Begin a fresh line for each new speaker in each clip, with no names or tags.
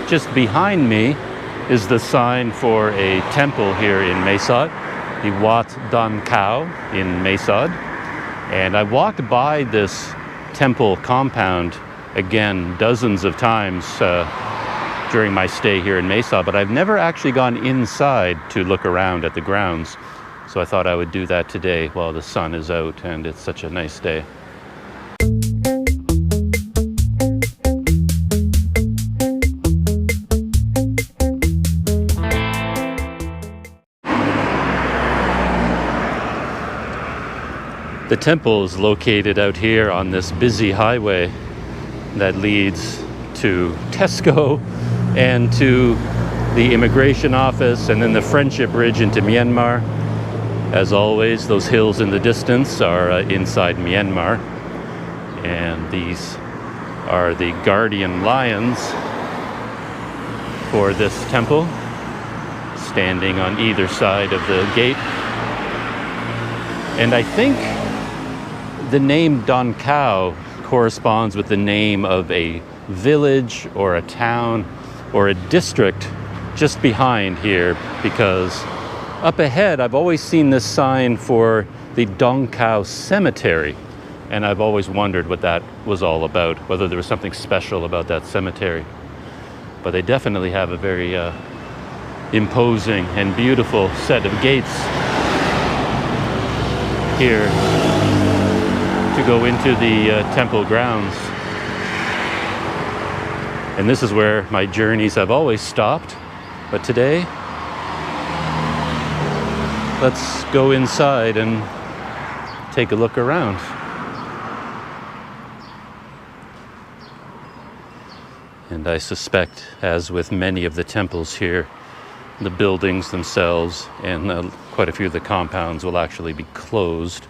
just behind me is the sign for a temple here in Mae Sot, the Wat Don Kaew in Mae Sot. And I walked by this temple compound again dozens of times during my stay here in Mae Sot, but I've never actually gone inside to look around at the grounds. So I thought I would do that today while the sun is out and it's such a nice day. The temple is located out here on this busy highway that leads to Tesco and to the immigration office and then the Friendship Bridge into Myanmar. As always, those hills in the distance are inside Myanmar. And these are the guardian lions for this temple, standing on either side of the gate. And I think the name Don Kaew corresponds with the name of a village or a town or a district just behind here, because up ahead I've always seen this sign for the Don Kaew Cemetery, and I've always wondered what that was all about, whether there was something special about that cemetery. But they definitely have a very imposing and beautiful set of gates here to go into the temple grounds. And this is where my journeys have always stopped. But today, let's go inside and take a look around. And I suspect, as with many of the temples here, the buildings themselves and quite a few of the compounds will actually be closed.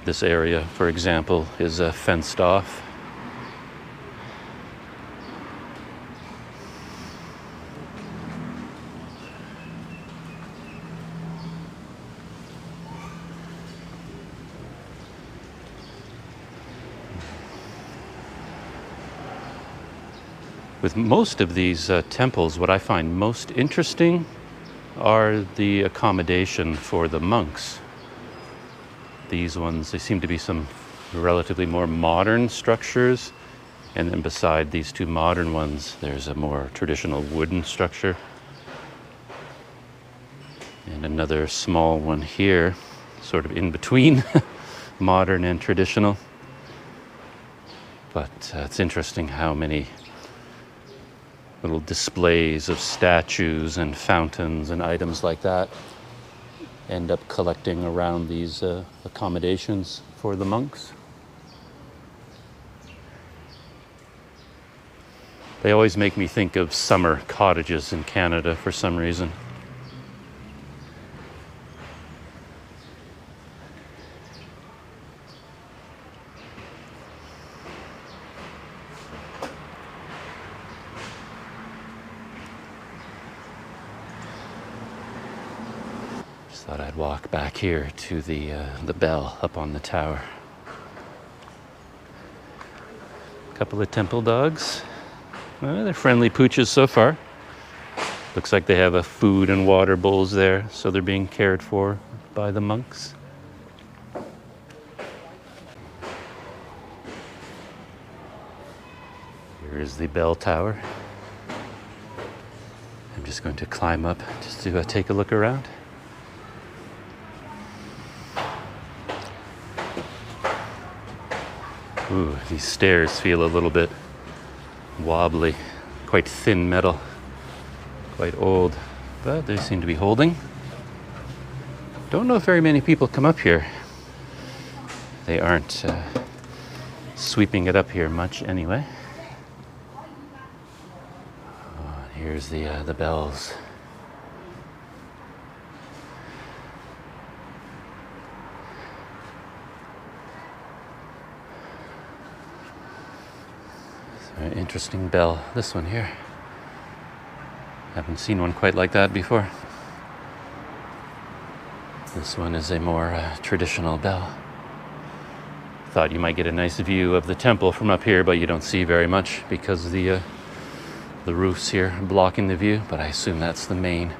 This area, for example, is fenced off. With most of these temples, what I find most interesting are the accommodation for the monks. These ones, they seem to be some relatively more modern structures. And then beside these two modern ones, there's a more traditional wooden structure. And another small one here, sort of in between modern and traditional. But it's interesting how many little displays of statues and fountains and items like that end up collecting around these accommodations for the monks. They always make me think of summer cottages in Canada for some reason. Thought I'd walk back here to the bell up on the tower. A couple of temple dogs. They're friendly pooches so far. Looks like they have food and water bowls there, so they're being cared for by the monks. Here is the bell tower. I'm just going to climb up just to take a look around. Ooh, these stairs feel a little bit wobbly, quite thin metal, quite old, but they seem to be holding. Don't know if very many people come up here. They aren't sweeping it up here much anyway. Here's the bells. Very interesting bell, this one here. Haven't seen one quite like that before. This one is a more traditional bell. Thought you might get a nice view of the temple from up here, but you don't see very much because the The roofs here blocking the view, but I assume that's the main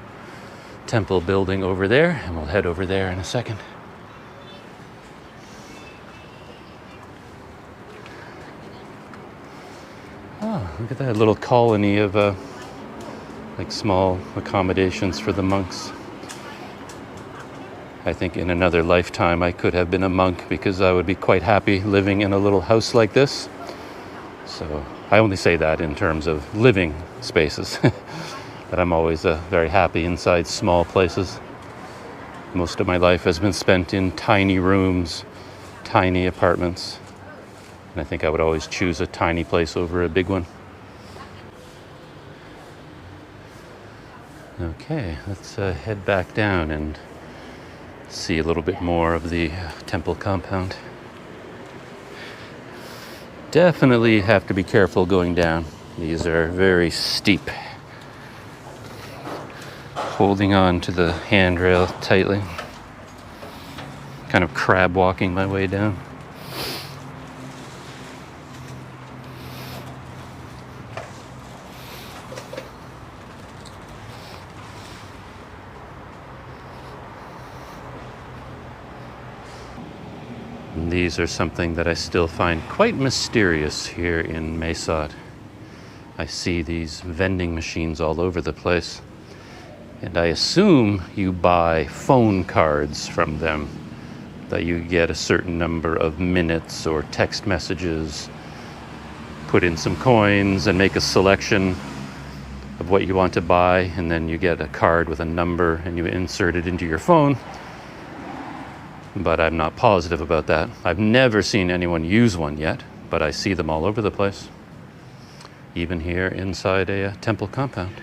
temple building over there, and we'll head over there in a second. Oh, look at that little colony of like small accommodations for the monks. I think in another lifetime I could have been a monk, because I would be quite happy living in a little house like this. So I only say that in terms of living spaces, but I'm always very happy inside small places. Most of my life has been spent in tiny rooms, tiny apartments, and I think I would always choose a tiny place over a big one. Okay, let's head back down and see a little bit more of the temple compound. Definitely have to be careful going down. These are very steep. Holding on to the handrail tightly. Kind of crab walking my way down. And these are something that I still find quite mysterious here in Mae Sot. I see these vending machines all over the place. And I assume you buy phone cards from them, that you get a certain number of minutes or text messages, put in some coins and make a selection of what you want to buy, and then you get a card with a number and you insert it into your phone. But I'm not positive about that. I've never seen anyone use one yet, but I see them all over the place, even here inside a temple compound.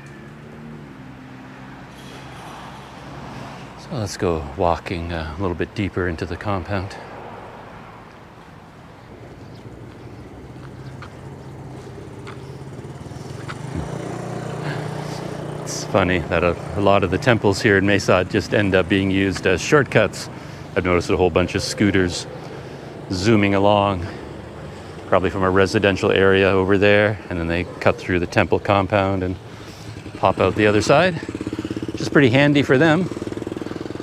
So let's go walking a little bit deeper into the compound. It's funny that a lot of the temples here in Mae Sot just end up being used as shortcuts. I've noticed a whole bunch of scooters zooming along, probably from a residential area over there, and then they cut through the temple compound and pop out the other side, which is pretty handy for them,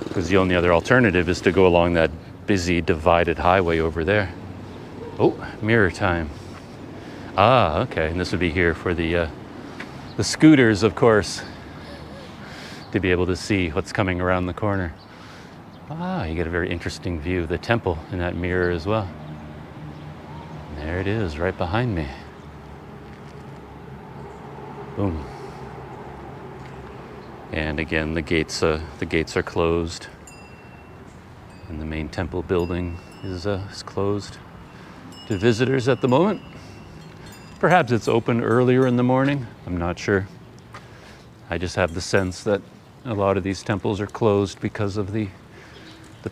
because the only other alternative is to go along that busy divided highway over there. Oh, mirror time. Ah, okay, and this would be here for the scooters, of course, to be able to see what's coming around the corner. Ah, you get a very interesting view of the temple in that mirror as well. And there it is, right behind me. Boom. And again, the gates are closed, and the main temple building is closed to visitors at the moment. Perhaps it's open earlier in the morning. I'm not sure. I just have the sense that a lot of these temples are closed because of the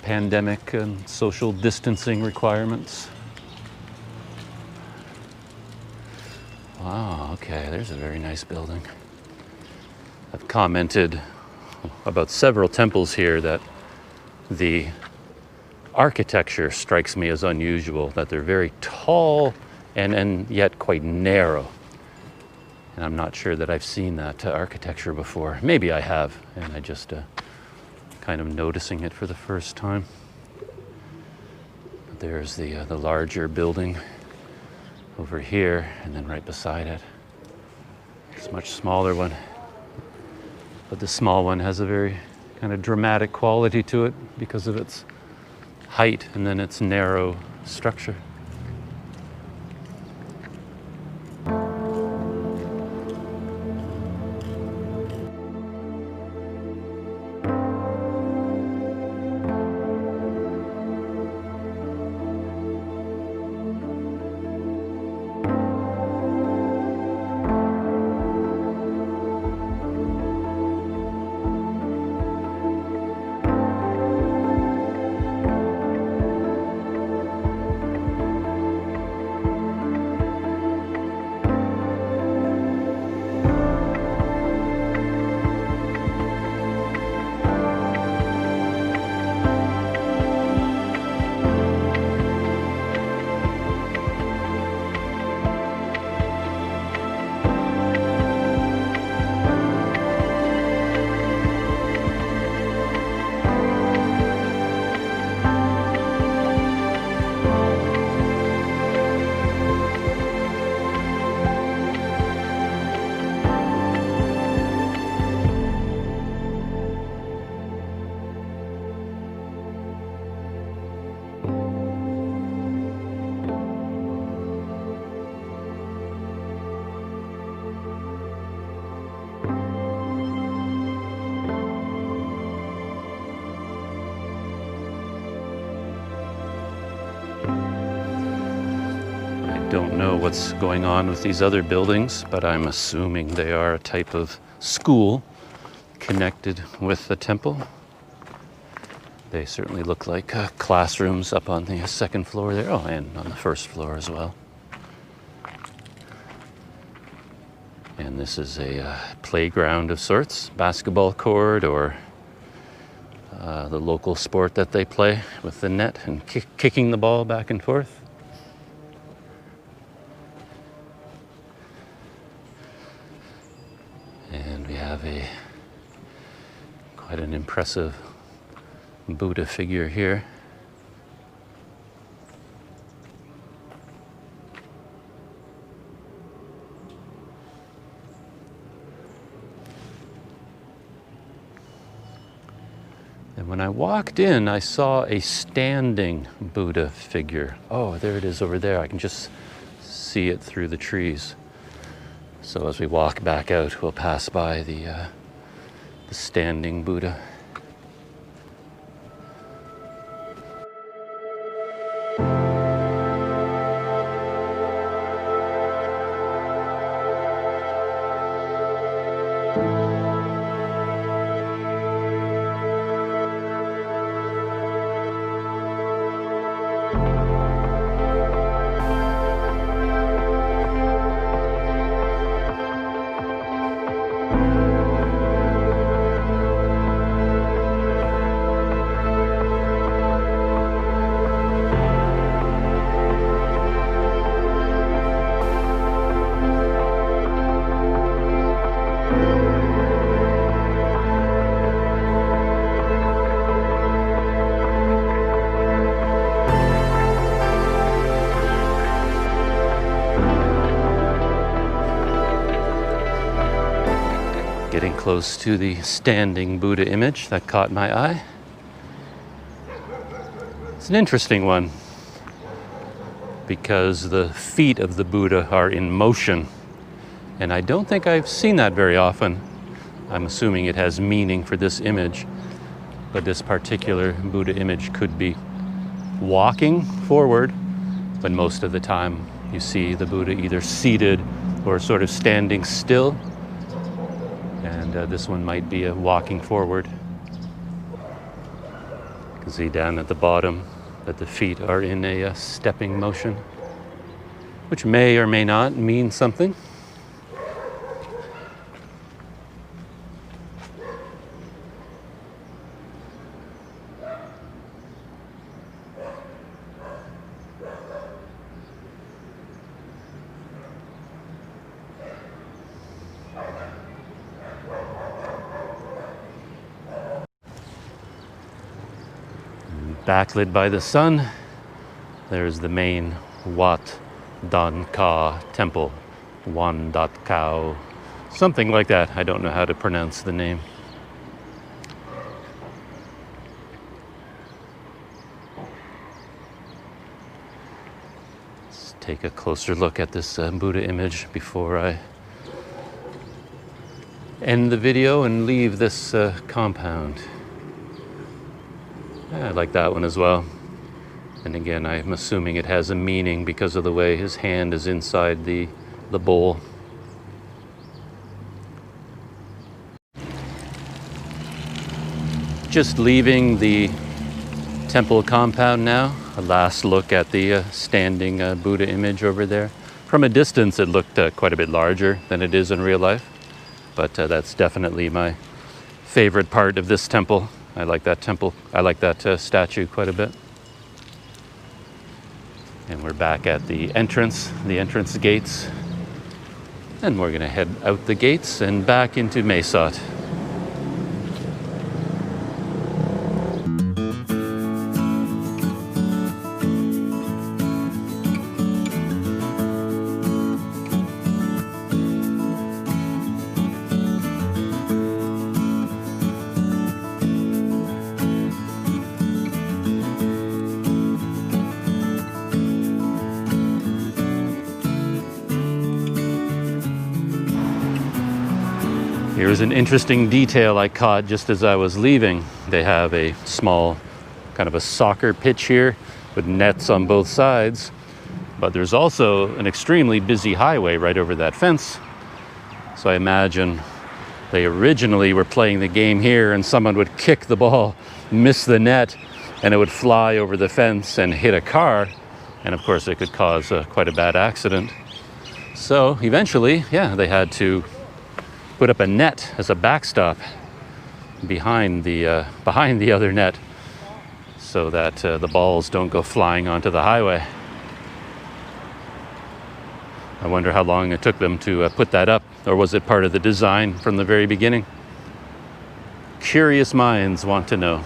pandemic and social distancing requirements. Wow, okay, there's a very nice building. I've commented about several temples here that the architecture strikes me as unusual, that they're very tall and yet quite narrow. And I'm not sure that I've seen that architecture before. Maybe I have, and I just kind of noticing it for the first time. But there's the larger building over here, and then right beside it, it's a much smaller one. But the small one has a very kind of dramatic quality to it because of its height and then its narrow structure. Don't know what's going on with these other buildings, but I'm assuming they are a type of school connected with the temple. They certainly look like classrooms up on the second floor there. Oh, and on the first floor as well. And this is a playground of sorts, basketball court, or the local sport that they play with the net and kicking the ball back and forth. And we have quite an impressive Buddha figure here. And when I walked in, I saw a standing Buddha figure. Oh, there it is over there. I can just see it through the trees. So as we walk back out, we'll pass by the standing Buddha. Getting close to the standing Buddha image that caught my eye. It's an interesting one because the feet of the Buddha are in motion, and I don't think I've seen that very often. I'm assuming it has meaning for this image, but this particular Buddha image could be walking forward, but most of the time you see the Buddha either seated or sort of standing still. And this one might be walking forward. You can see down at the bottom that the feet are in a stepping motion, which may or may not mean something. Backlit by the sun, there's the main Wat Don Kaew temple. Wat Don Kaew, something like that. I don't know how to pronounce the name. Let's take a closer look at this Buddha image before I end the video and leave this compound. I like that one as well. And again, I'm assuming it has a meaning because of the way his hand is inside the bowl. Just leaving the temple compound now. A last look at the standing Buddha image over there. From a distance, it looked quite a bit larger than it is in real life. But that's definitely my favorite part of this temple. I like that temple. I like that statue quite a bit. And we're back at the entrance gates. And we're going to head out the gates and back into Mae Sot. Here's an interesting detail I caught just as I was leaving. They have a small kind of a soccer pitch here with nets on both sides. But there's also an extremely busy highway right over that fence. So I imagine they originally were playing the game here and someone would kick the ball, miss the net, and it would fly over the fence and hit a car. And of course, it could cause quite a bad accident. So eventually, yeah, they had to put up a net as a backstop behind the other net so that the balls don't go flying onto the highway. I wonder how long it took them to put that up, or was it part of the design from the very beginning? Curious minds want to know.